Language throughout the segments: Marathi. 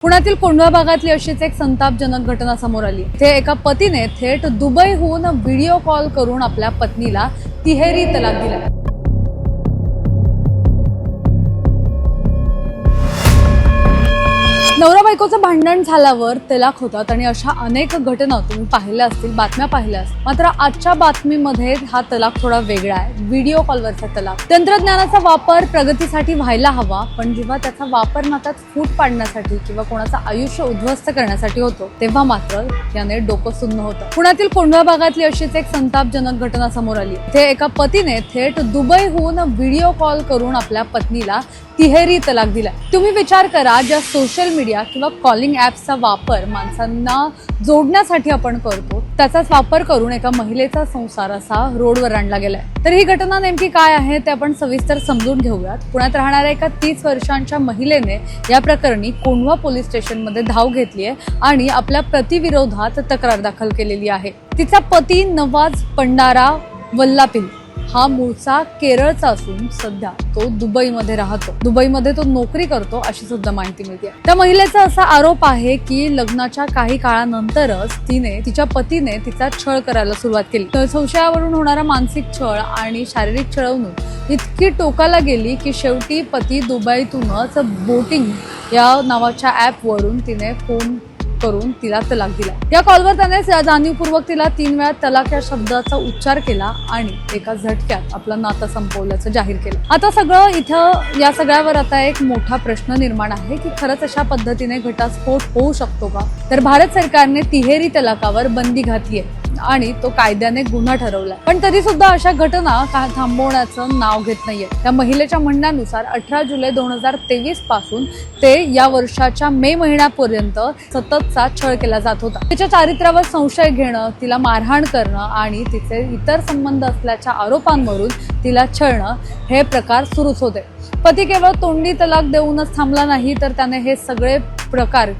पुण्यातील कोंढवा भागातली अशीच एक संतापजनक घटना समोर आली। इथे एका पतीने थेट दुबईहून व्हिडिओ कॉल करून आपल्या पत्नीला तिहेरी तलाक दिला। नवरा बायकोचं भांडण झाल्यावर तलाक होतात आणि अशा अनेक घटना तुम्ही पाहिल्या असतील, बातम्या पाहिल्या असतील। मात्र आजच्या बातमीमध्ये हा तलाक थोडा वेगळा आहे, व्हिडिओ कॉलवरचा तलाक। तंत्रज्ञानाचा वापर प्रगतीसाठी व्हायला हवा, पण जेव्हा त्याचा वापर नात्यात फूट पाडण्यासाठी किंवा कोणाचं आयुष्य उद्ध्वस्त करण्यासाठी होतो तेव्हा मात्र याने डोकं सुन्न होतं। पुण्यातील कोंढवा भागातली अशीच एक संतापजनक घटना समोर आली। इथे एका पतीने थेट दुबईहून व्हिडिओ कॉल करून आपल्या पत्नीला तिहेरी तलाक दिला। तुम्ही विचार करा, ज्या सोशल मीडिया किंवा कॉलिंग ॲप्सचा वापर माणसांना जोडण्यासाठी आपण करतो त्याचाच वापर करून एका महिलेचा संसार असा रोडवर आणला गेलाय। तर ही घटना नेमकी काय आहे ते आपण सविस्तर समजून घेऊयात। पुण्यात राहणाऱ्या एका 30 वर्षांच्या महिलेने या प्रकरणी कोंढवा पोलीस स्टेशनमध्ये धाव घेतली आहे आणि आपल्या प्रतिविरोधात तक्रार दाखल केलेली आहे। तिचा पती नवाज पंडारा वल्लापिल हा मूळचा केरळचा असून सध्या तो दुबईमध्ये राहतो। दुबईमध्ये तो नोकरी करतो अशी सुद्धा माहिती मिळते। त्या महिलेचा असा आरोप आहे की लग्नाच्या काही काळानंतरच तिच्या पतीने तिचा छळ करायला सुरुवात केली। संशयावरून होणारा मानसिक छळ आणि शारीरिक छळवणूक इतकी टोकाला गेली की शेवटी पती दुबईतूनच बोटिंग या नावाच्या ॲपवरून तिने फोन करून तिला तलाक दिला। या कॉलवर त्याने जाणीवपूर्वक तिला 3 वेळा तलाक या शब्दाचा उच्चार केला आणि एका झटक्यात आपलं नातं संपवल्याचं जाहीर केलं। आता सगळं इथं या सगळ्यावर आता एक मोठा प्रश्न निर्माण आहे की खरंच अशा पद्धतीने घटस्फोट होऊ शकतो का? तर भारत सरकारने तिहेरी तलाकावर बंदी घातली आहे आणि तो कायद्याने गुन्हा ठरवलाय, पण तरी सुद्धा अशा घटना थांबवण्याचं नाव घेत नाहीये। त्या महिलेच्या म्हणण्यानुसार 18 जुलै 2023 पासून ते या वर्षाच्या मे महिन्यापर्यंत सततचा छळ केला जात होता। तिच्या चारित्र्यावर संशय घेणं, तिला मारहाण करणं आणि तिचे इतर संबंध असल्याच्या आरोपांवरून तिला छळणं हे प्रकार सुरूच होते। पती केवळ तोंडी तलाक देऊनच थांबला नाही, तर त्याने हे सगळे प्रकार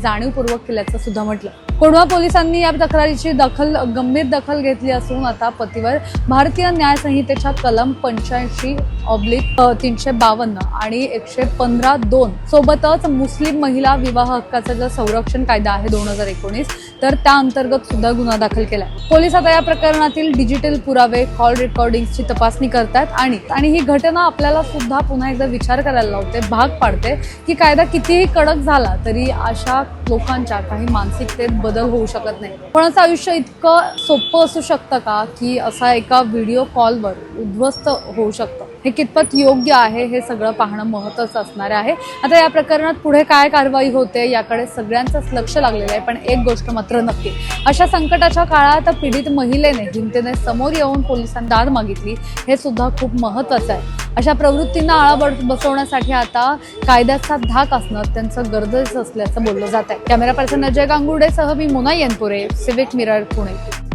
जाणीवपूर्वक केल्याचं सुद्धा म्हटलं। कोंढवा पोलिसांनी या तक्रारीची गंभीर दखल घेतली असून आता पतीवर भारतीय न्याय संहितेच्या कलम 85/352 आणि 115(2) सोबतच मुस्लिम महिला विवाह हक्काचा जो संरक्षण कायदा आहे 2019 तर त्या अंतर्गत सुद्धा गुन्हा दाखल केलाय। पोलीस आता या प्रकरणातील डिजिटल पुरावे, कॉल रेकॉर्डिंगची तपासणी करतात आणि ही घटना आपल्याला सुद्धा पुन्हा एकदा विचार करायला लावते, भाग पाडते की कायदा कितीही कडक झाला तरी अशा लोकांच्या काही मानसिकतेत बदल होऊ शकत नाही। कोणाचं आयुष्य इतकं सोपं असू शकतं का की असा एका व्हिडिओ कॉलवर उद्ध्वस्त होऊ शकतं? हे कितपत योग्य आहे हे सगळं पाहणं महत्त्वाचं असणार आहे। आता या प्रकरणात पुढे काय कारवाई होते याकडे सगळ्यांचंच लक्ष लागलेलं आहे, पण एक गोष्ट मात्र नक्की, अशा संकटाच्या काळात पीडित महिलेने हिमतीने समोर येऊन पोलिसांना दाद मागितली हे सुद्धा खूप महत्त्वाचं आहे। अशा प्रवृत्तींना आळा बसवण्यासाठी आता कायद्याचा धाक असणं अत्यंत गरजेचं असल्याचं बोललं जात आहे। कॅमेरा पर्सन अजय गांगुर्डेसह मी मोना येनपुरे, सिविक मिरर, पुणे।